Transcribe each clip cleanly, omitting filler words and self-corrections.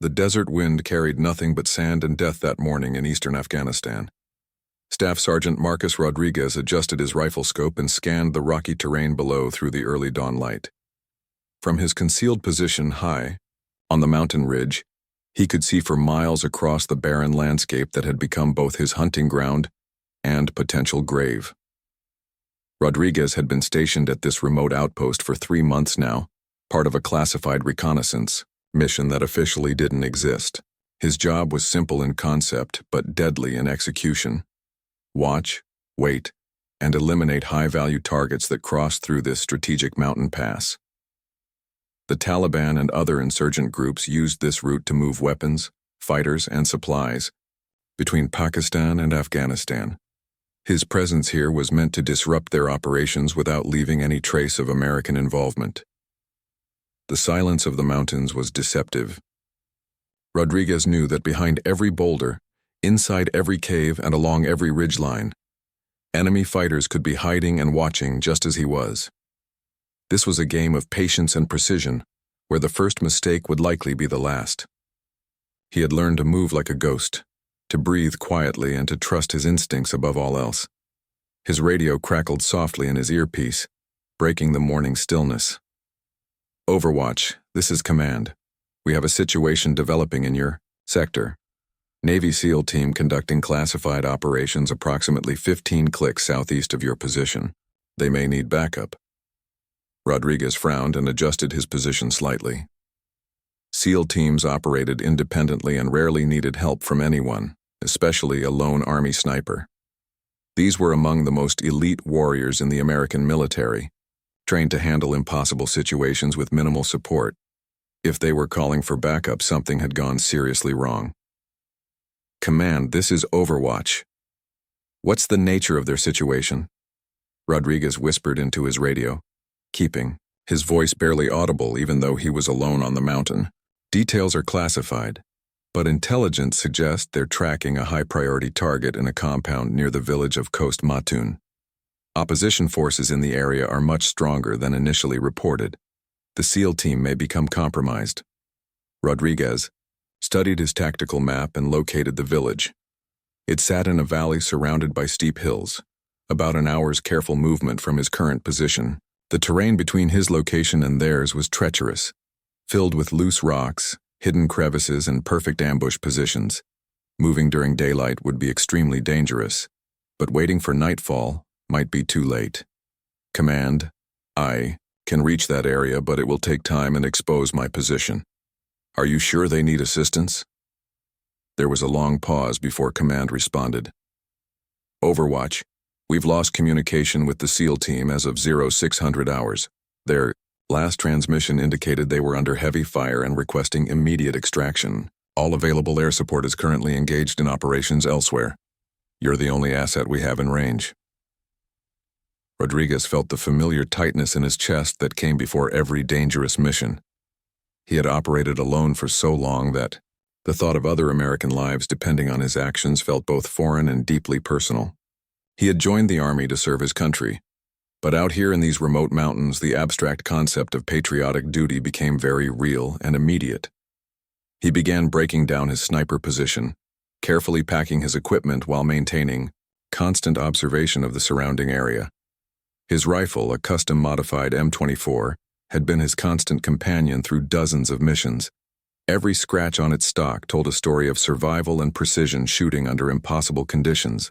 The desert wind carried nothing but sand and death that morning in eastern Afghanistan. Staff Sergeant Marcus Rodriguez adjusted his rifle scope and scanned the rocky terrain below through the early dawn light. From his concealed position high, on the mountain ridge, he could see for miles across the barren landscape that had become both his hunting ground and potential grave. Rodriguez had been stationed at this remote outpost for 3 months now, part of a classified reconnaissance mission that officially didn't exist. His job was simple in concept, but deadly in execution. Watch, wait, and eliminate high-value targets that crossed through this strategic mountain pass. The Taliban and other insurgent groups used this route to move weapons, fighters, and supplies between Pakistan and Afghanistan. His presence here was meant to disrupt their operations without leaving any trace of American involvement. The silence of the mountains was deceptive. Rodriguez knew that behind every boulder, inside every cave, and along every ridgeline, enemy fighters could be hiding and watching just as he was. This was a game of patience and precision, where the first mistake would likely be the last. He had learned to move like a ghost, to breathe quietly, and to trust his instincts above all else. His radio crackled softly in his earpiece, breaking the morning stillness. Overwatch, this is command. We have a situation developing in your sector. Navy SEAL team conducting classified operations approximately 15 clicks southeast of your position. They may need backup. Rodriguez frowned and adjusted his position slightly. SEAL teams operated independently and rarely needed help from anyone, especially a lone Army sniper. These were among the most elite warriors in the American military, trained to handle impossible situations with minimal support. If they were calling for backup, something had gone seriously wrong. Command, this is Overwatch. What's the nature of their situation? Rodriguez whispered into his radio, keeping his voice barely audible even though he was alone on the mountain. Details are classified, but intelligence suggests they're tracking a high-priority target in a compound near the village of Khost Matun. Opposition forces in the area are much stronger than initially reported. The SEAL team may become compromised. Rodriguez studied his tactical map and located the village. It sat in a valley surrounded by steep hills, about an hour's careful movement from his current position. The terrain between his location and theirs was treacherous, filled with loose rocks, hidden crevices, and perfect ambush positions. Moving during daylight would be extremely dangerous, but waiting for nightfall might be too late. Command, I can reach that area, but it will take time and expose my position. Are you sure they need assistance? There was a long pause before Command responded. Overwatch, we've lost communication with the SEAL team as of 0600 hours. Their last transmission indicated they were under heavy fire and requesting immediate extraction. All available air support is currently engaged in operations elsewhere. You're the only asset we have in range. Rodriguez felt the familiar tightness in his chest that came before every dangerous mission. He had operated alone for so long that the thought of other American lives depending on his actions felt both foreign and deeply personal. He had joined the Army to serve his country, but out here in these remote mountains, the abstract concept of patriotic duty became very real and immediate. He began breaking down his sniper position, carefully packing his equipment while maintaining constant observation of the surrounding area. His rifle, a custom-modified M24, had been his constant companion through dozens of missions. Every scratch on its stock told a story of survival and precision shooting under impossible conditions.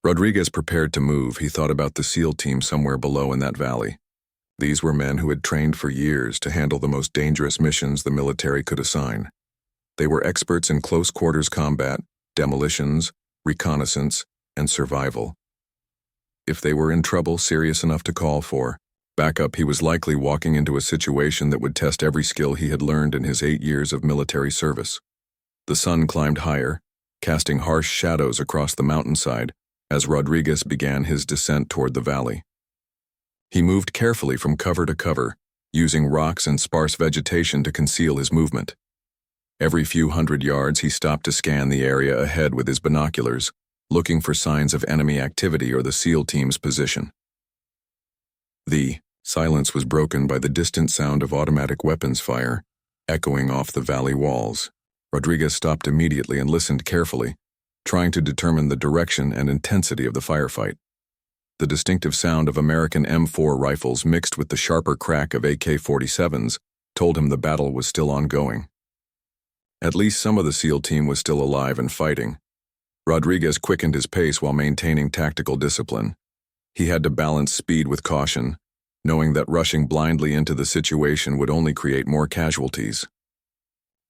Rodriguez prepared to move. He thought about the SEAL team somewhere below in that valley. These were men who had trained for years to handle the most dangerous missions the military could assign. They were experts in close-quarters combat, demolitions, reconnaissance, and survival. If they were in trouble serious enough to call for backup, he was likely walking into a situation that would test every skill he had learned in his 8 years of military service. The sun climbed higher, casting harsh shadows across the mountainside as Rodriguez began his descent toward the valley. He moved carefully from cover to cover, using rocks and sparse vegetation to conceal his movement. Every few hundred yards, he stopped to scan the area ahead with his binoculars, looking for signs of enemy activity or the SEAL team's position. The silence was broken by the distant sound of automatic weapons fire, echoing off the valley walls. Rodriguez stopped immediately and listened carefully, trying to determine the direction and intensity of the firefight. The distinctive sound of American M4 rifles mixed with the sharper crack of AK-47s told him the battle was still ongoing. At least some of the SEAL team was still alive and fighting. Rodriguez quickened his pace while maintaining tactical discipline. He had to balance speed with caution, knowing that rushing blindly into the situation would only create more casualties.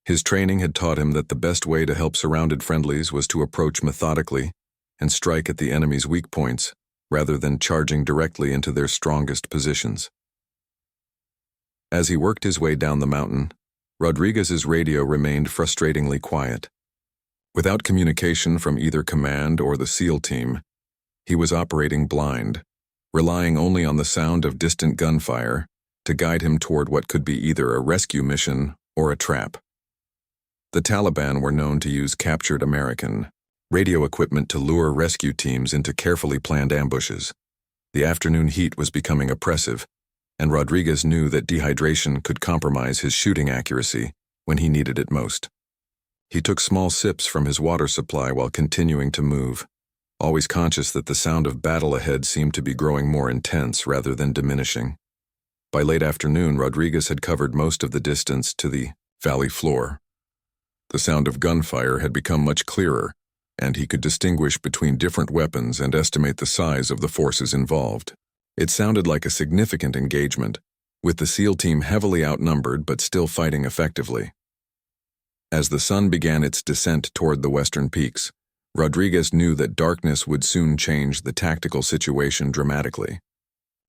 His training had taught him that the best way to help surrounded friendlies was to approach methodically and strike at the enemy's weak points, rather than charging directly into their strongest positions. As he worked his way down the mountain, Rodriguez's radio remained frustratingly quiet. Without communication from either command or the SEAL team, he was operating blind, relying only on the sound of distant gunfire to guide him toward what could be either a rescue mission or a trap. The Taliban were known to use captured American radio equipment to lure rescue teams into carefully planned ambushes. The afternoon heat was becoming oppressive, and Rodriguez knew that dehydration could compromise his shooting accuracy when he needed it most. He took small sips from his water supply while continuing to move, always conscious that the sound of battle ahead seemed to be growing more intense rather than diminishing. By late afternoon, Rodriguez had covered most of the distance to the valley floor. The sound of gunfire had become much clearer, and he could distinguish between different weapons and estimate the size of the forces involved. It sounded like a significant engagement, with the SEAL team heavily outnumbered but still fighting effectively. As the sun began its descent toward the western peaks, Rodriguez knew that darkness would soon change the tactical situation dramatically.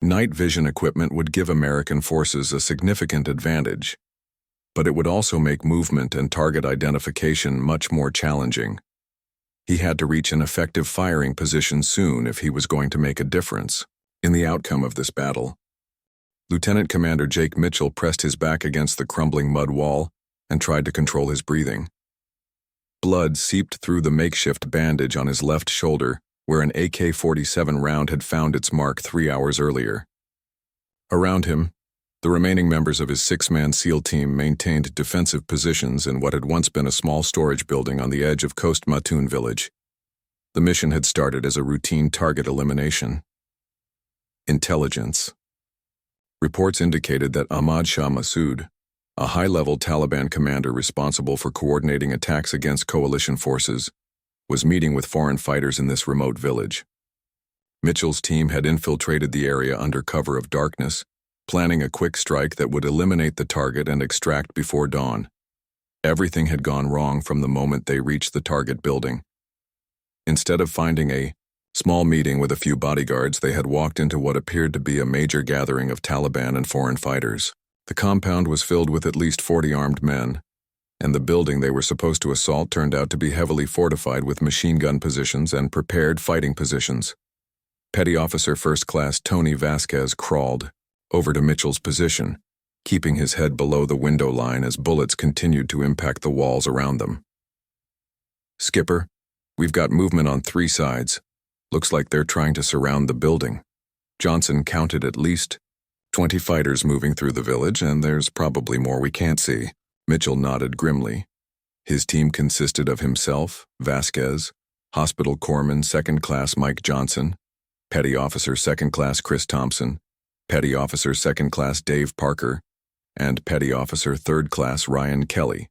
Night vision equipment would give American forces a significant advantage, but it would also make movement and target identification much more challenging. He had to reach an effective firing position soon if he was going to make a difference in the outcome of this battle. Lieutenant Commander Jake Mitchell pressed his back against the crumbling mud wall and tried to control his breathing. Blood seeped through the makeshift bandage on his left shoulder, where an AK-47 round had found its mark 3 hours earlier. Around him, the remaining members of his 6-man SEAL team maintained defensive positions in what had once been a small storage building on the edge of Coast Mattoon village. The mission had started as a routine target elimination. Intelligence. Reports indicated that Ahmad Shah Massoud, a high-level Taliban commander responsible for coordinating attacks against coalition forces, was meeting with foreign fighters in this remote village. Mitchell's team had infiltrated the area under cover of darkness, planning a quick strike that would eliminate the target and extract before dawn. Everything had gone wrong from the moment they reached the target building. Instead of finding a small meeting with a few bodyguards, they had walked into what appeared to be a major gathering of Taliban and foreign fighters. The compound was filled with at least 40 armed men, and the building they were supposed to assault turned out to be heavily fortified with machine gun positions and prepared fighting positions. Petty Officer First Class Tony Vasquez crawled over to Mitchell's position, keeping his head below the window line as bullets continued to impact the walls around them. "Skipper, we've got movement on 3 sides. Looks like they're trying to surround the building." Johnson counted at least 20 fighters moving through the village, and there's probably more we can't see. Mitchell nodded grimly. His team consisted of himself, Vasquez, Hospital Corpsman 2nd Class Mike Johnson, Petty Officer 2nd Class Chris Thompson, Petty Officer 2nd Class Dave Parker, and Petty Officer 3rd Class Ryan Kelly.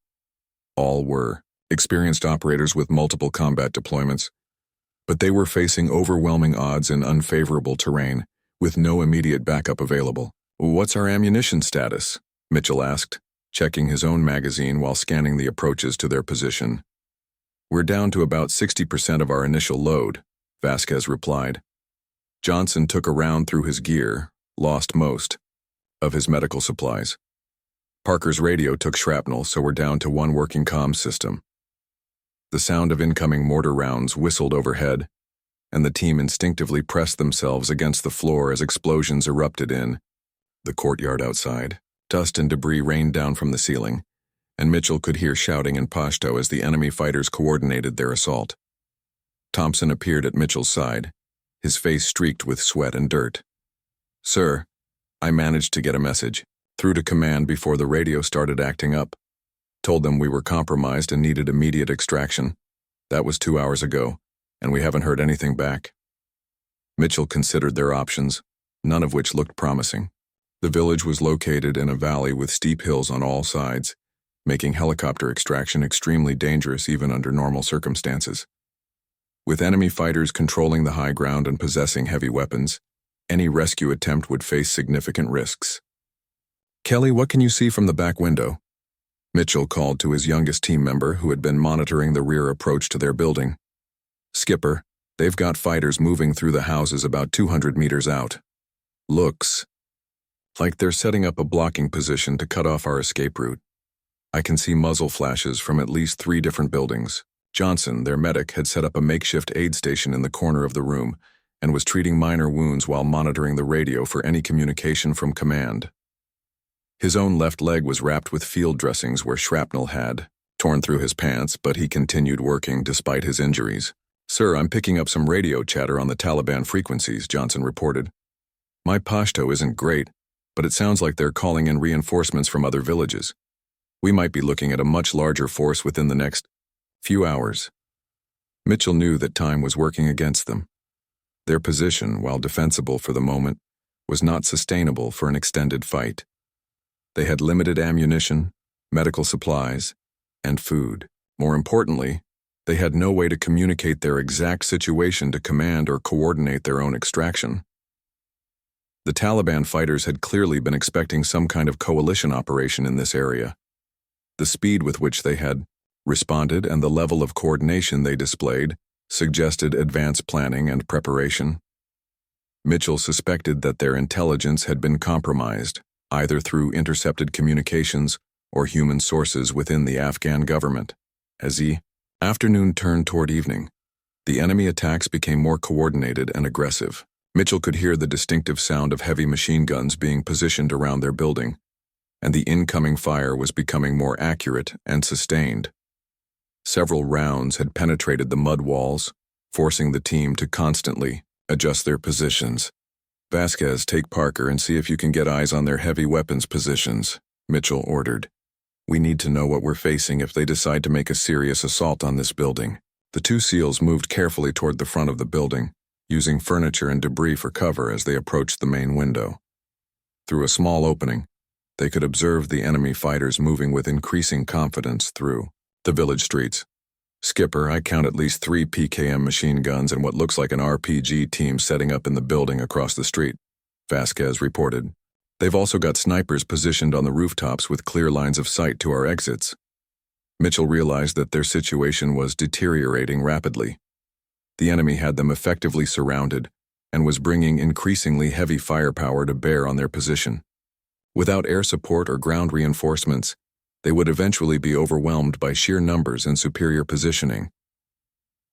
All were experienced operators with multiple combat deployments, but they were facing overwhelming odds in unfavorable terrain, with no immediate backup available. "What's our ammunition status?" Mitchell asked, checking his own magazine while scanning the approaches to their position. "We're down to about 60% of our initial load," Vasquez replied. Johnson took a round through his gear, lost most of his medical supplies. Parker's radio took shrapnel, so we're down to 1 working comms system. The sound of incoming mortar rounds whistled overhead, and the team instinctively pressed themselves against the floor as explosions erupted in the courtyard outside. Dust and debris rained down from the ceiling, and Mitchell could hear shouting in Pashto as the enemy fighters coordinated their assault. Thompson appeared at Mitchell's side, his face streaked with sweat and dirt. "Sir, I managed to get a message through to command before the radio started acting up." Told them we were compromised and needed immediate extraction. That was 2 hours ago, and we haven't heard anything back. Mitchell considered their options, none of which looked promising. The village was located in a valley with steep hills on all sides, making helicopter extraction extremely dangerous even under normal circumstances. With enemy fighters controlling the high ground and possessing heavy weapons, any rescue attempt would face significant risks. "Kelly, what can you see from the back window?" Mitchell called to his youngest team member who had been monitoring the rear approach to their building. "Skipper, they've got fighters moving through the houses about 200 meters out. Looks like they're setting up a blocking position to cut off our escape route. I can see muzzle flashes from at least 3 different buildings." Johnson, their medic, had set up a makeshift aid station in the corner of the room and was treating minor wounds while monitoring the radio for any communication from command. His own left leg was wrapped with field dressings where shrapnel had torn through his pants, but he continued working despite his injuries. "Sir, I'm picking up some radio chatter on the Taliban frequencies," Johnson reported. "My Pashto isn't great, but it sounds like they're calling in reinforcements from other villages. We might be looking at a much larger force within the next few hours." Mitchell knew that time was working against them. Their position, while defensible for the moment, was not sustainable for an extended fight. They had limited ammunition, medical supplies, and food. More importantly, they had no way to communicate their exact situation to command or coordinate their own extraction. The Taliban fighters had clearly been expecting some kind of coalition operation in this area. The speed with which they had responded and the level of coordination they displayed suggested advanced planning and preparation. Mitchell suspected that their intelligence had been compromised, either through intercepted communications or human sources within the Afghan government. As the afternoon turned toward evening, the enemy attacks became more coordinated and aggressive. Mitchell could hear the distinctive sound of heavy machine guns being positioned around their building, and the incoming fire was becoming more accurate and sustained. Several rounds had penetrated the mud walls, forcing the team to constantly adjust their positions. "Vasquez, take Parker and see if you can get eyes on their heavy weapons positions," Mitchell ordered. "We need to know what we're facing if they decide to make a serious assault on this building." The 2 SEALs moved carefully toward the front of the building, using furniture and debris for cover as they approached the main window. Through a small opening, they could observe the enemy fighters moving with increasing confidence through the village streets. "Skipper, I count at least 3 PKM machine guns and what looks like an RPG team setting up in the building across the street," Vasquez reported. "They've also got snipers positioned on the rooftops with clear lines of sight to our exits." Mitchell realized that their situation was deteriorating rapidly. The enemy had them effectively surrounded and was bringing increasingly heavy firepower to bear on their position. Without air support or ground reinforcements, they would eventually be overwhelmed by sheer numbers and superior positioning.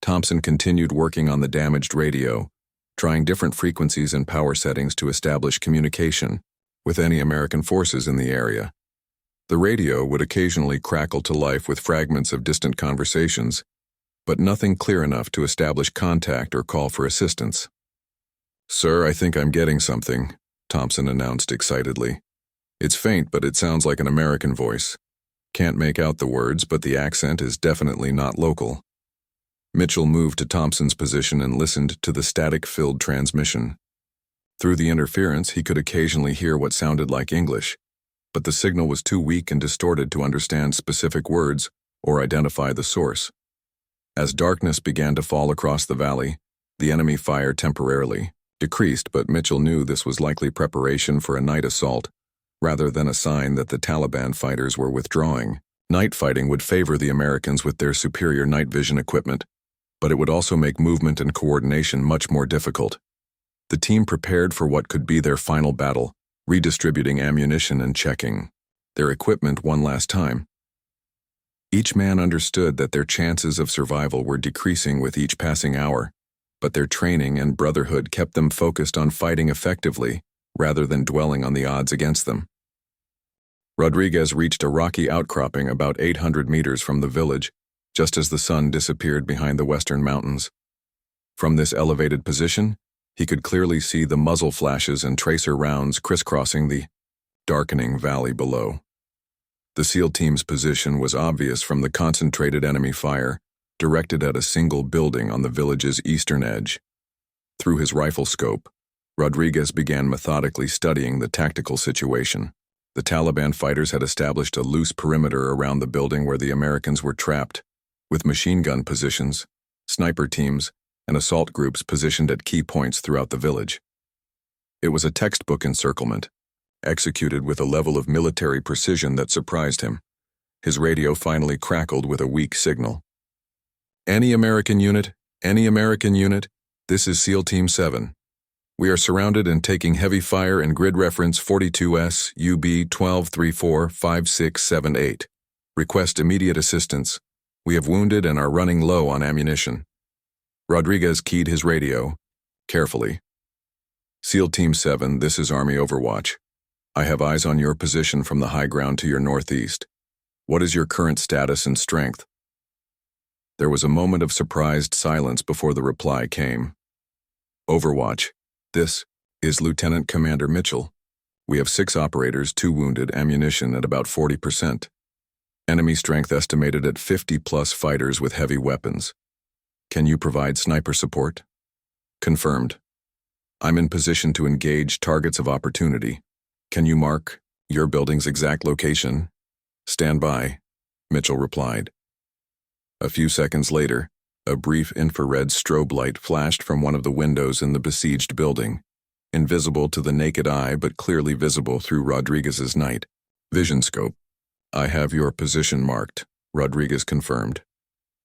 Thompson continued working on the damaged radio, trying different frequencies and power settings to establish communication with any American forces in the area. The radio would occasionally crackle to life with fragments of distant conversations, but nothing clear enough to establish contact or call for assistance. "Sir, I think I'm getting something," Thompson announced excitedly. "It's faint, but it sounds like an American voice. Can't make out the words, but the accent is definitely not local." Mitchell moved to Thompson's position and listened to the static-filled transmission. Through the interference, he could occasionally hear what sounded like English, but the signal was too weak and distorted to understand specific words or identify the source. As darkness began to fall across the valley, the enemy fire temporarily decreased, but Mitchell knew this was likely preparation for a night assault, rather than a sign that the Taliban fighters were withdrawing. Night fighting would favor the Americans with their superior night vision equipment, but it would also make movement and coordination much more difficult. The team prepared for what could be their final battle, redistributing ammunition and checking their equipment one last time. Each man understood that their chances of survival were decreasing with each passing hour, but their training and brotherhood kept them focused on fighting effectively rather than dwelling on the odds against them. Rodriguez reached a rocky outcropping about 800 meters from the village, just as the sun disappeared behind the western mountains. From this elevated position, he could clearly see the muzzle flashes and tracer rounds crisscrossing the darkening valley below. The SEAL team's position was obvious from the concentrated enemy fire, directed at a single building on the village's eastern edge. Through his rifle scope, Rodriguez began methodically studying the tactical situation. The Taliban fighters had established a loose perimeter around the building where the Americans were trapped, with machine gun positions, sniper teams, and assault groups positioned at key points throughout the village. It was a textbook encirclement, executed with a level of military precision that surprised him. His radio finally crackled with a weak signal. Any American unit, this is SEAL Team 7. We are surrounded and taking heavy fire in grid reference 42S UB 12345678. Request immediate assistance. We have wounded and are running low on ammunition. Rodriguez keyed his radio, carefully. SEAL Team 7, this is Army Overwatch. I have eyes on your position from the high ground to your northeast. What is your current status and strength? There was a moment of surprised silence before the reply came. Overwatch, this is Lieutenant Commander Mitchell. We have 6 operators, 2 wounded, ammunition at about 40%. Enemy strength estimated at 50+ fighters with heavy weapons. Can you provide sniper support? Confirmed. I'm in position to engage targets of opportunity. Can you mark your building's exact location? Stand by, Mitchell replied. A few seconds later, a brief infrared strobe light flashed from one of the windows in the besieged building, invisible to the naked eye but clearly visible through Rodriguez's night vision scope. I have your position marked, Rodriguez confirmed.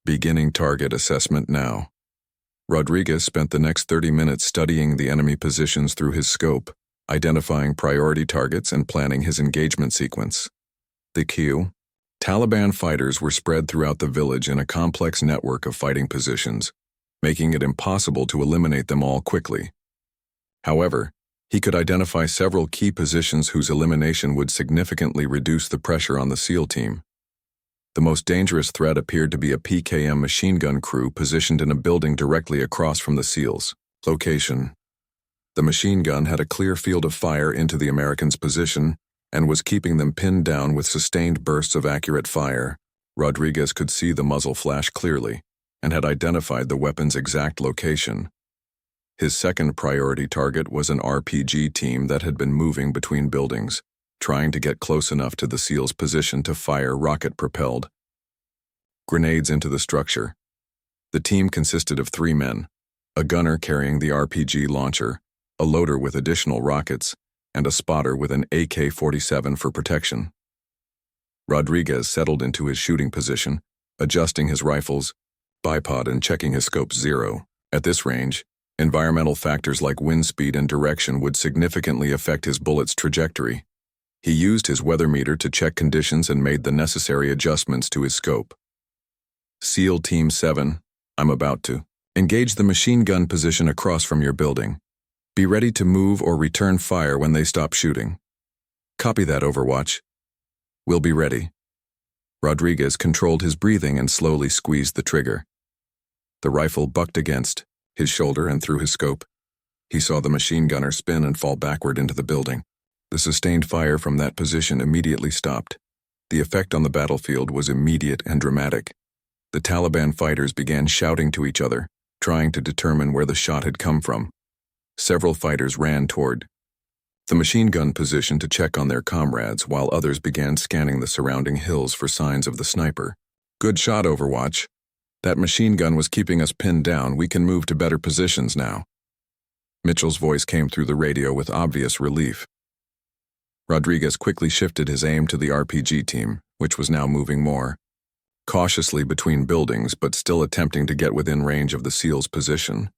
Beginning target assessment now. Rodriguez spent the next 30 minutes studying the enemy positions through his scope, identifying priority targets and planning his engagement sequence. The cue: Taliban fighters were spread throughout the village in a complex network of fighting positions, making it impossible to eliminate them all quickly. However, he could identify several key positions whose elimination would significantly reduce the pressure on the SEAL team. The most dangerous threat appeared to be a PKM machine gun crew positioned in a building directly across from the SEALs' location. The machine gun had a clear field of fire into the Americans' position and was keeping them pinned down with sustained bursts of accurate fire. Rodriguez could see the muzzle flash clearly and had identified the weapon's exact location. His second priority target was an RPG team that had been moving between buildings, trying to get close enough to the SEAL's position to fire rocket-propelled grenades into the structure. The team consisted of 3 men, a gunner carrying the RPG launcher, a loader with additional rockets, and a spotter with an AK-47 for protection. Rodriguez settled into his shooting position, adjusting his rifle's bipod and checking his scope 0. At this range, environmental factors like wind speed and direction would significantly affect his bullet's trajectory. He used his weather meter to check conditions and made the necessary adjustments to his scope. SEAL Team 7, I'm about to engage the machine gun position across from your building. Be ready to move or return fire when they stop shooting. Copy that, Overwatch. We'll be ready. Rodriguez controlled his breathing and slowly squeezed the trigger. The rifle bucked against his shoulder and through his scope. He saw the machine gunner spin and fall backward into the building. The sustained fire from that position immediately stopped. The effect on the battlefield was immediate and dramatic. The Taliban fighters began shouting to each other, trying to determine where the shot had come from. Several fighters ran toward the machine gun position to check on their comrades, while others began scanning the surrounding hills for signs of the sniper. Good shot, Overwatch. That machine gun was keeping us pinned down. We can move to better positions now. Mitchell's voice came through the radio with obvious relief. Rodriguez quickly shifted his aim to the RPG team, which was now moving more cautiously between buildings but still attempting to get within range of the SEAL's position.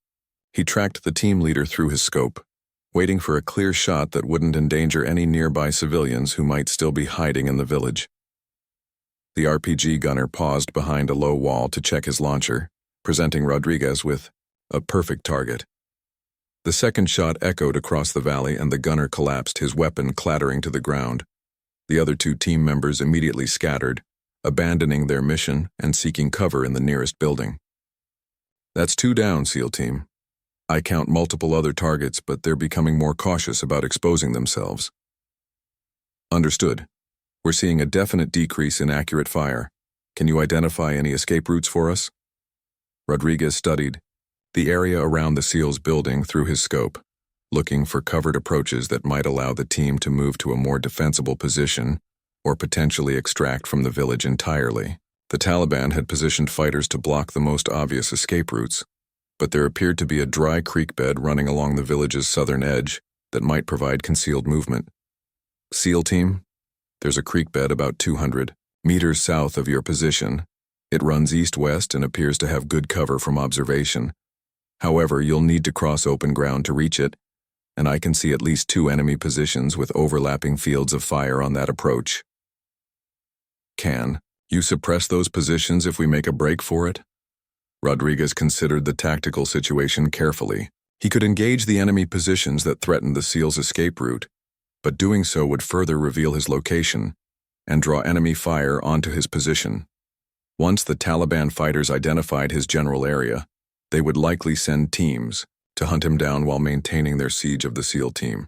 He tracked the team leader through his scope, waiting for a clear shot that wouldn't endanger any nearby civilians who might still be hiding in the village. The RPG gunner paused behind a low wall to check his launcher, presenting Rodriguez with a perfect target. The second shot echoed across the valley and the gunner collapsed, his weapon clattering to the ground. The other 2 team members immediately scattered, abandoning their mission and seeking cover in the nearest building. That's 2 down, SEAL team. I count multiple other targets, but they're becoming more cautious about exposing themselves. Understood. We're seeing a definite decrease in accurate fire. Can you identify any escape routes for us? Rodriguez studied the area around the SEALs building through his scope, looking for covered approaches that might allow the team to move to a more defensible position or potentially extract from the village entirely. The Taliban had positioned fighters to block the most obvious escape routes, but there appeared to be a dry creek bed running along the village's southern edge that might provide concealed movement. SEAL team, there's a creek bed about 200 meters south of your position. It runs east-west and appears to have good cover from observation. However, you'll need to cross open ground to reach it, and I can see at least 2 enemy positions with overlapping fields of fire on that approach. Can you suppress those positions if we make a break for it? Rodriguez considered the tactical situation carefully. He could engage the enemy positions that threatened the SEAL's escape route, but doing so would further reveal his location and draw enemy fire onto his position. Once the Taliban fighters identified his general area, they would likely send teams to hunt him down while maintaining their siege of the SEAL team.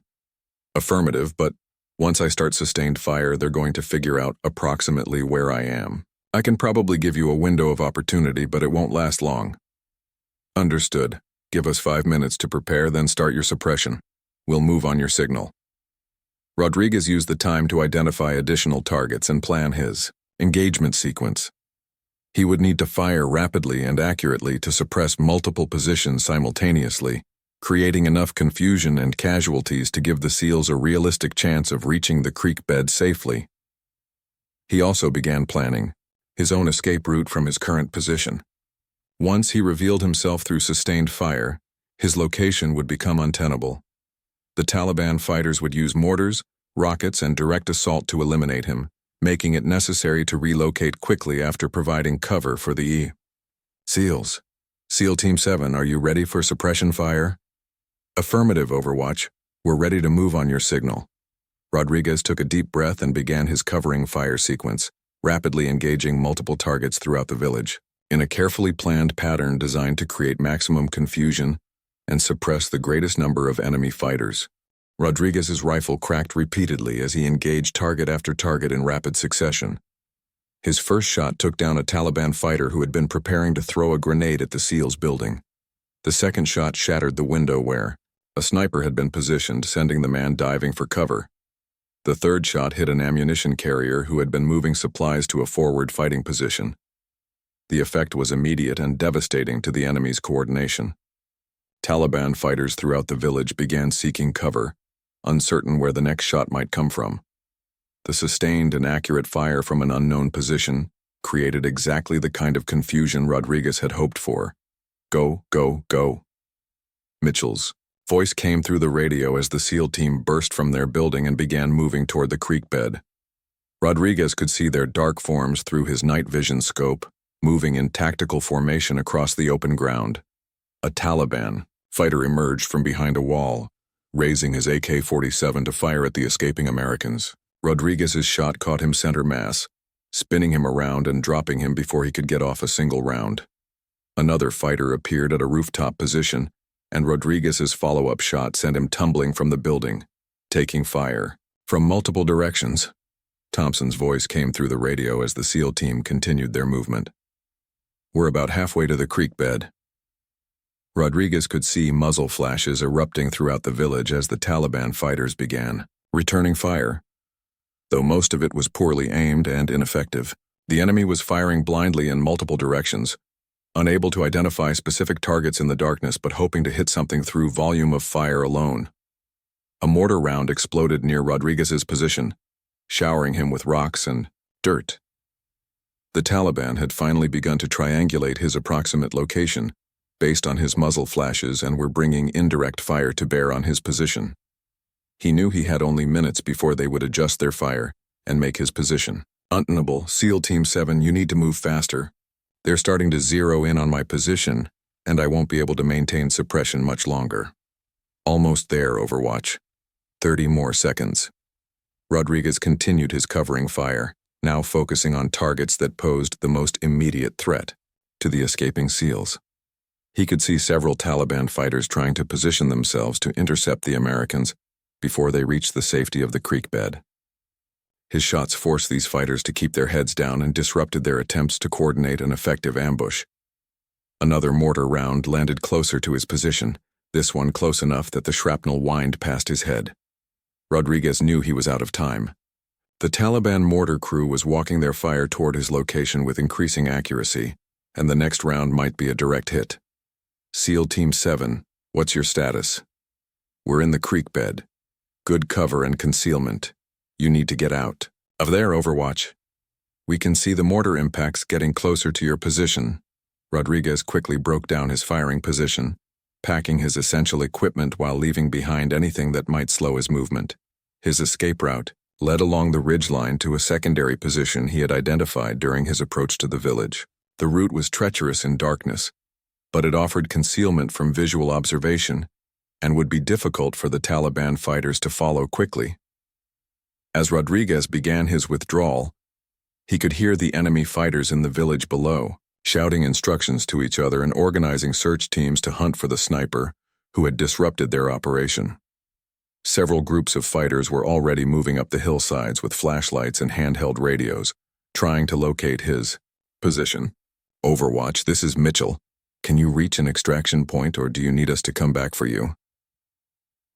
Affirmative, but once I start sustained fire, they're going to figure out approximately where I am. I can probably give you a window of opportunity, but it won't last long. Understood. Give us 5 minutes to prepare, then start your suppression. We'll move on your signal. Rodriguez used the time to identify additional targets and plan his engagement sequence. He would need to fire rapidly and accurately to suppress multiple positions simultaneously, creating enough confusion and casualties to give the SEALs a realistic chance of reaching the creek bed safely. He also began planning his own escape route from his current position. Once he revealed himself through sustained fire, his location would become untenable. The Taliban fighters would use mortars, rockets, and direct assault to eliminate him, making it necessary to relocate quickly after providing cover for the SEALs. SEAL Team 7, are you ready for suppression fire? Affirmative, Overwatch. We're ready to move on your signal. Rodriguez took a deep breath and began his covering fire sequence, rapidly engaging multiple targets throughout the village, in a carefully planned pattern designed to create maximum confusion and suppress the greatest number of enemy fighters. Rodriguez's rifle cracked repeatedly as he engaged target after target in rapid succession. His first shot took down a Taliban fighter who had been preparing to throw a grenade at the SEALs building. The second shot shattered the window where a sniper had been positioned, sending the man diving for cover. The third shot hit an ammunition carrier who had been moving supplies to a forward fighting position. The effect was immediate and devastating to the enemy's coordination. Taliban fighters throughout the village began seeking cover, uncertain where the next shot might come from. The sustained and accurate fire from an unknown position created exactly the kind of confusion Rodriguez had hoped for. Go, go, go. Mitchell's voice came through the radio as the SEAL team burst from their building and began moving toward the creek bed. Rodriguez could see their dark forms through his night vision scope, moving in tactical formation across the open ground. A Taliban fighter emerged from behind a wall, raising his AK-47 to fire at the escaping Americans. Rodriguez's shot caught him center mass, spinning him around and dropping him before he could get off a single round. Another fighter appeared at a rooftop position, and Rodriguez's follow-up shot sent him tumbling from the building, taking fire from multiple directions. Thompson's voice came through the radio as the SEAL team continued their movement. We're about halfway to the creek bed. Rodriguez could see muzzle flashes erupting throughout the village as the Taliban fighters began returning fire. Though most of it was poorly aimed and ineffective, the enemy was firing blindly in multiple directions, unable to identify specific targets in the darkness but hoping to hit something through volume of fire alone. A mortar round exploded near Rodriguez's position, showering him with rocks and dirt. The Taliban had finally begun to triangulate his approximate location based on his muzzle flashes and were bringing indirect fire to bear on his position. He knew he had only minutes before they would adjust their fire and make his position untenable. SEAL Team 7, you need to move faster. They're starting to zero in on my position, and I won't be able to maintain suppression much longer. Almost there, Overwatch. 30 more seconds. Rodriguez continued his covering fire, now focusing on targets that posed the most immediate threat to the escaping SEALs. He could see several Taliban fighters trying to position themselves to intercept the Americans before they reached the safety of the creek bed. His shots forced these fighters to keep their heads down and disrupted their attempts to coordinate an effective ambush. Another mortar round landed closer to his position, this one close enough that the shrapnel whined past his head. Rodriguez knew he was out of time. The Taliban mortar crew was walking their fire toward his location with increasing accuracy, and the next round might be a direct hit. SEAL Team 7, what's your status? We're in the creek bed. Good cover and concealment. You need to get out. Of there, Overwatch. We can see the mortar impacts getting closer to your position. Rodriguez quickly broke down his firing position, packing his essential equipment while leaving behind anything that might slow his movement. His escape route led along the ridgeline to a secondary position he had identified during his approach to the village. The route was treacherous in darkness, but it offered concealment from visual observation and would be difficult for the Taliban fighters to follow quickly. As Rodriguez began his withdrawal, he could hear the enemy fighters in the village below, shouting instructions to each other and organizing search teams to hunt for the sniper who had disrupted their operation. Several groups of fighters were already moving up the hillsides with flashlights and handheld radios, trying to locate his position. Overwatch, this is Mitchell. Can you reach an extraction point, or do you need us to come back for you?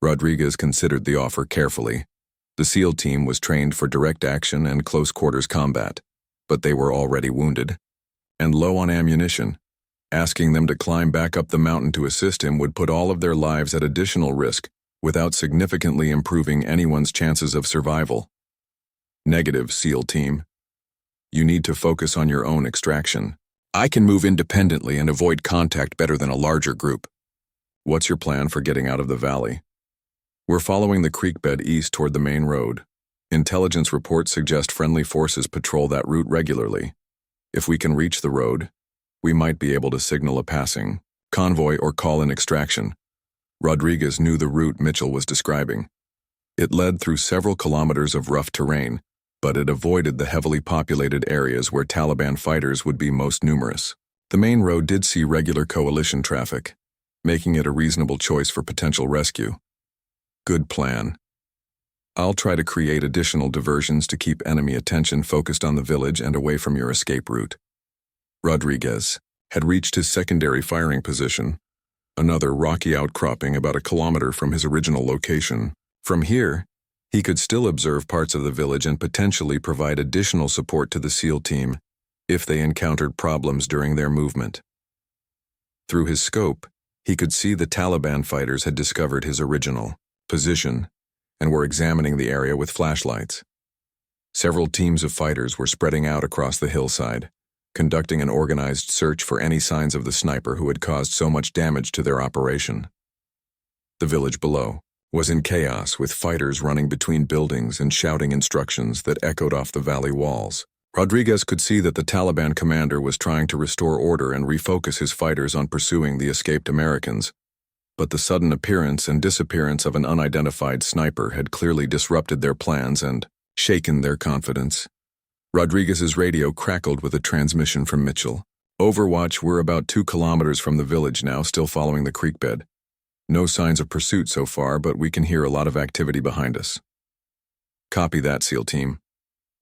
Rodriguez considered the offer carefully. The SEAL team was trained for direct action and close-quarters combat, but they were already wounded and low on ammunition. Asking them to climb back up the mountain to assist him would put all of their lives at additional risk without significantly improving anyone's chances of survival. Negative, SEAL team. You need to focus on your own extraction. I can move independently and avoid contact better than a larger group. What's your plan for getting out of the valley? We're following the creek bed east toward the main road. Intelligence reports suggest friendly forces patrol that route regularly. If we can reach the road, we might be able to signal a passing convoy or call in extraction. Rodriguez knew the route Mitchell was describing. It led through several kilometers of rough terrain, but it avoided the heavily populated areas where Taliban fighters would be most numerous. The main road did see regular coalition traffic, making it a reasonable choice for potential rescue. Good plan. I'll try to create additional diversions to keep enemy attention focused on the village and away from your escape route. Rodriguez had reached his secondary firing position, another rocky outcropping about a kilometer from his original location. From here, he could still observe parts of the village and potentially provide additional support to the SEAL team if they encountered problems during their movement. Through his scope, he could see the Taliban fighters had discovered his original position and were examining the area with flashlights. Several teams of fighters were spreading out across the hillside, conducting an organized search for any signs of the sniper who had caused so much damage to their operation. The village below was in chaos, with fighters running between buildings and shouting instructions that echoed off the valley walls. Rodriguez could see that the Taliban commander was trying to restore order and refocus his fighters on pursuing the escaped Americans, but the sudden appearance and disappearance of an unidentified sniper had clearly disrupted their plans and shaken their confidence. Rodriguez's radio crackled with a transmission from Mitchell. Overwatch, we're about 2 kilometers from the village now, still following the creek bed. No signs of pursuit so far, but we can hear a lot of activity behind us. Copy that, SEAL team.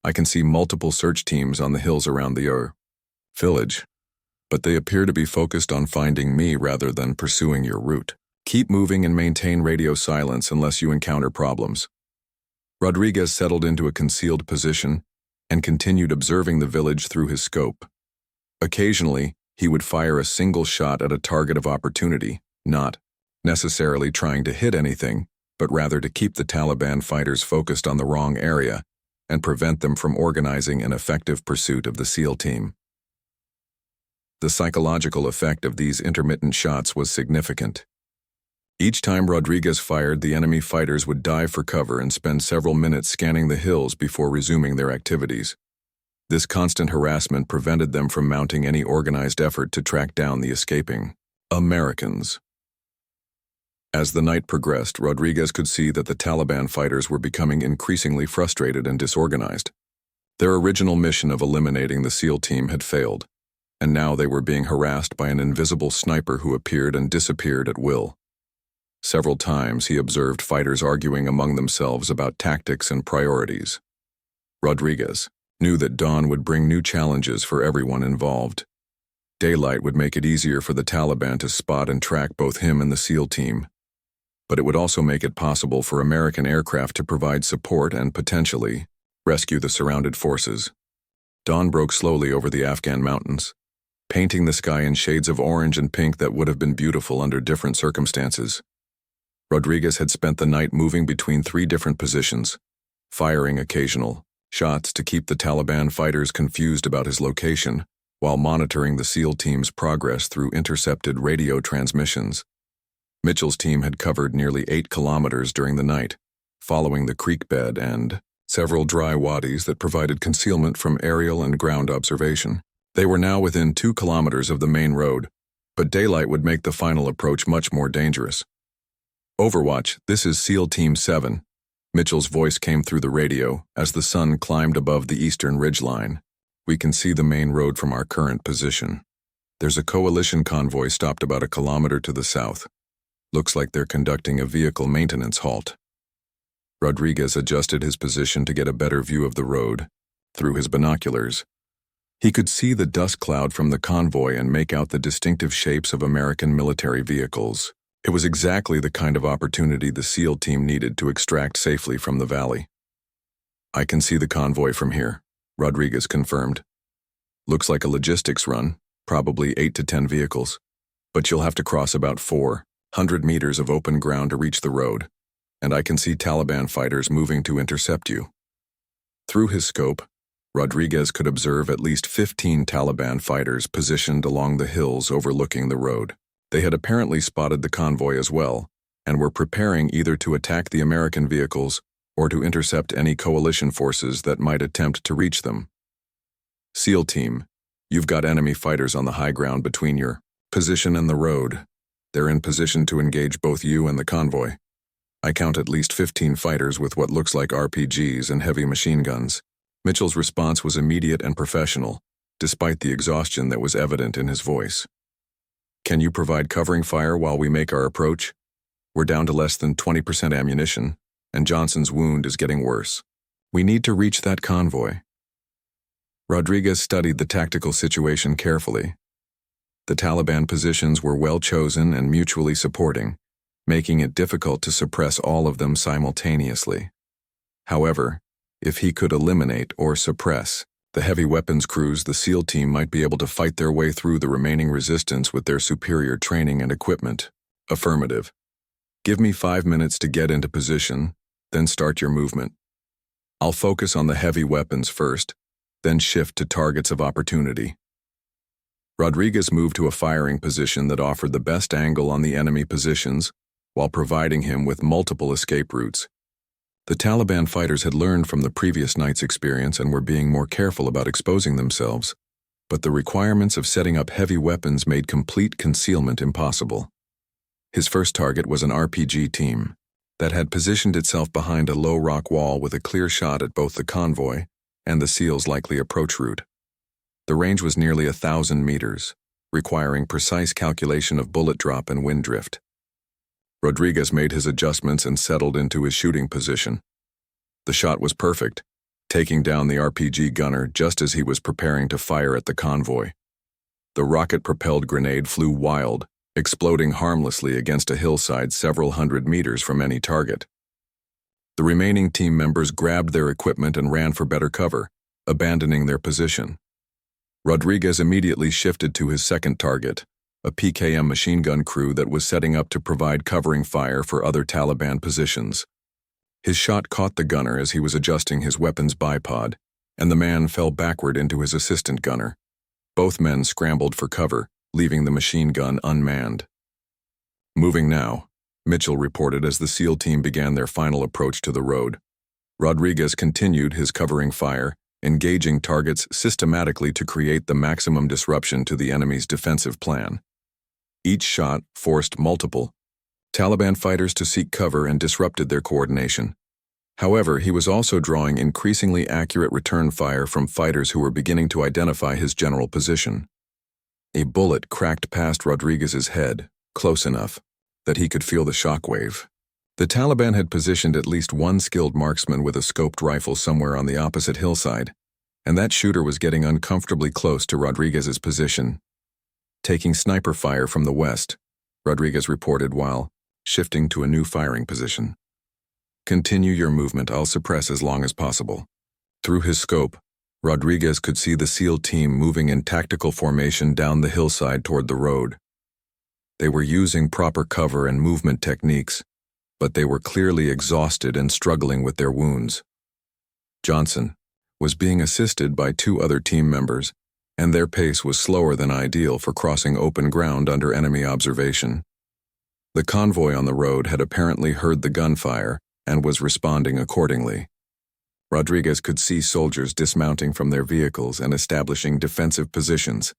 I can see multiple search teams on the hills around the village, but they appear to be focused on finding me rather than pursuing your route. Keep moving and maintain radio silence unless you encounter problems. Rodriguez settled into a concealed position and continued observing the village through his scope. Occasionally, he would fire a single shot at a target of opportunity, not necessarily trying to hit anything, but rather to keep the Taliban fighters focused on the wrong area and prevent them from organizing an effective pursuit of the SEAL team. The psychological effect of these intermittent shots was significant. Each time Rodriguez fired, the enemy fighters would dive for cover and spend several minutes scanning the hills before resuming their activities. This constant harassment prevented them from mounting any organized effort to track down the escaping Americans. As the night progressed, Rodriguez could see that the Taliban fighters were becoming increasingly frustrated and disorganized. Their original mission of eliminating the SEAL team had failed, and now they were being harassed by an invisible sniper who appeared and disappeared at will. Several times he observed fighters arguing among themselves about tactics and priorities. Rodriguez knew that dawn would bring new challenges for everyone involved. Daylight would make it easier for the Taliban to spot and track both him and the SEAL team, but it would also make it possible for American aircraft to provide support and, potentially, rescue the surrounded forces. Dawn broke slowly over the Afghan mountains, painting the sky in shades of orange and pink that would have been beautiful under different circumstances. Rodriguez had spent the night moving between 3 different positions, firing occasional shots to keep the Taliban fighters confused about his location, while monitoring the SEAL team's progress through intercepted radio transmissions. Mitchell's team had covered nearly 8 kilometers during the night, following the creek bed and several dry wadis that provided concealment from aerial and ground observation. They were now within 2 kilometers of the main road, but daylight would make the final approach much more dangerous. Overwatch, this is SEAL Team 7. Mitchell's voice came through the radio as the sun climbed above the eastern ridgeline. We can see the main road from our current position. There's a coalition convoy stopped about a kilometer to the south. Looks like they're conducting a vehicle maintenance halt. Rodriguez adjusted his position to get a better view of the road through his binoculars. He could see the dust cloud from the convoy and make out the distinctive shapes of American military vehicles. It was exactly the kind of opportunity the SEAL team needed to extract safely from the valley. I can see the convoy from here, Rodriguez confirmed. Looks like a logistics run, probably 8 to 10 vehicles. But you'll have to cross about 400 meters of open ground to reach the road, and I can see Taliban fighters moving to intercept you. Through his scope, Rodriguez could observe at least 15 Taliban fighters positioned along the hills overlooking the road. They had apparently spotted the convoy as well, and were preparing either to attack the American vehicles or to intercept any coalition forces that might attempt to reach them. SEAL team, you've got enemy fighters on the high ground between your position and the road. They're in position to engage both you and the convoy. I count at least 15 fighters with what looks like RPGs and heavy machine guns. Mitchell's response was immediate and professional, despite the exhaustion that was evident in his voice. Can you provide covering fire while we make our approach? We're down to less than 20% ammunition, and Johnson's wound is getting worse. We need to reach that convoy. Rodriguez studied the tactical situation carefully. The Taliban positions were well chosen and mutually supporting, making it difficult to suppress all of them simultaneously. However, if he could eliminate or suppress the heavy weapons crews, the SEAL team might be able to fight their way through the remaining resistance with their superior training and equipment. Affirmative. Give me 5 minutes to get into position, then start your movement. I'll focus on the heavy weapons first, then shift to targets of opportunity. Rodriguez moved to a firing position that offered the best angle on the enemy positions while providing him with multiple escape routes. The Taliban fighters had learned from the previous night's experience and were being more careful about exposing themselves, but the requirements of setting up heavy weapons made complete concealment impossible. His first target was an RPG team that had positioned itself behind a low rock wall with a clear shot at both the convoy and the SEAL's likely approach route. The range was nearly 1,000 meters, requiring precise calculation of bullet drop and wind drift. Rodriguez made his adjustments and settled into his shooting position. The shot was perfect, taking down the RPG gunner just as he was preparing to fire at the convoy. The rocket-propelled grenade flew wild, exploding harmlessly against a hillside several hundred meters from any target. The remaining team members grabbed their equipment and ran for better cover, abandoning their position. Rodriguez immediately shifted to his second target, a PKM machine gun crew that was setting up to provide covering fire for other Taliban positions. His shot caught the gunner as he was adjusting his weapon's bipod, and the man fell backward into his assistant gunner. Both men scrambled for cover, leaving the machine gun unmanned. Moving now, Mitchell reported as the SEAL team began their final approach to the road. Rodriguez continued his covering fire, engaging targets systematically to create the maximum disruption to the enemy's defensive plan. Each shot forced multiple Taliban fighters to seek cover and disrupted their coordination. However, he was also drawing increasingly accurate return fire from fighters who were beginning to identify his general position. A bullet cracked past Rodriguez's head, close enough that he could feel the shockwave. The Taliban had positioned at least one skilled marksman with a scoped rifle somewhere on the opposite hillside, and that shooter was getting uncomfortably close to Rodriguez's position. Taking sniper fire from the west, Rodriguez reported while shifting to a new firing position. Continue your movement, I'll suppress as long as possible. Through his scope, Rodriguez could see the SEAL team moving in tactical formation down the hillside toward the road. They were using proper cover and movement techniques, but they were clearly exhausted and struggling with their wounds. Johnson was being assisted by two other team members, and their pace was slower than ideal for crossing open ground under enemy observation. The convoy on the road had apparently heard the gunfire and was responding accordingly. Rodriguez could see soldiers dismounting from their vehicles and establishing defensive positions.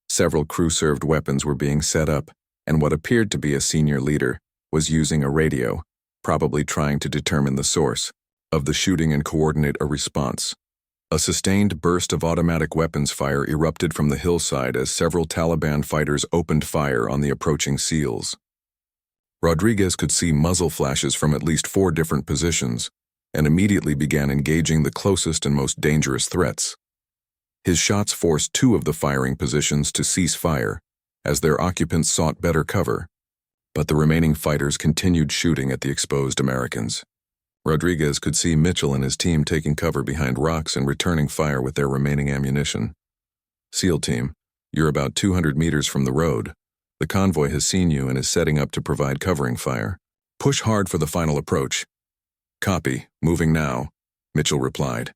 Several crew-served weapons were being set up, and what appeared to be a senior leader was using a radio, probably trying to determine the source of the shooting and coordinate a response. A sustained burst of automatic weapons fire erupted from the hillside as several Taliban fighters opened fire on the approaching SEALs. Rodriguez could see muzzle flashes from at least 4 different positions, and immediately began engaging the closest and most dangerous threats. His shots forced 2 of the firing positions to cease fire, as their occupants sought better cover, but the remaining fighters continued shooting at the exposed Americans. Rodriguez could see Mitchell and his team taking cover behind rocks and returning fire with their remaining ammunition. SEAL team, you're about 200 meters from the road. The convoy has seen you and is setting up to provide covering fire. Push hard for the final approach. Copy, moving now, Mitchell replied.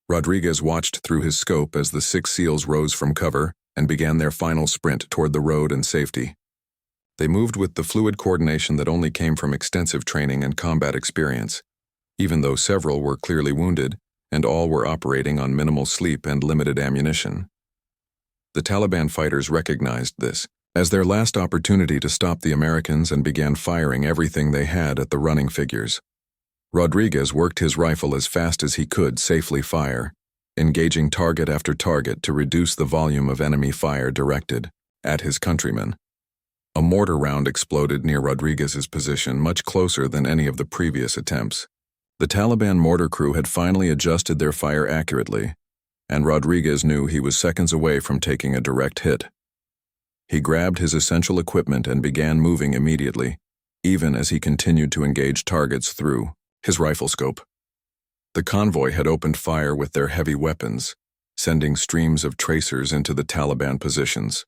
Rodriguez watched through his scope as the 6 SEALs rose from cover and began their final sprint toward the road and safety. They moved with the fluid coordination that only came from extensive training and combat experience, even though several were clearly wounded and all were operating on minimal sleep and limited ammunition. The Taliban fighters recognized this as their last opportunity to stop the Americans and began firing everything they had at the running figures. Rodriguez worked his rifle as fast as he could safely fire, engaging target after target to reduce the volume of enemy fire directed at his countrymen. A mortar round exploded near Rodriguez's position much closer than any of the previous attempts. The Taliban mortar crew had finally adjusted their fire accurately, and Rodriguez knew he was seconds away from taking a direct hit. He grabbed his essential equipment and began moving immediately, even as he continued to engage targets through his rifle scope. The convoy had opened fire with their heavy weapons, sending streams of tracers into the Taliban positions.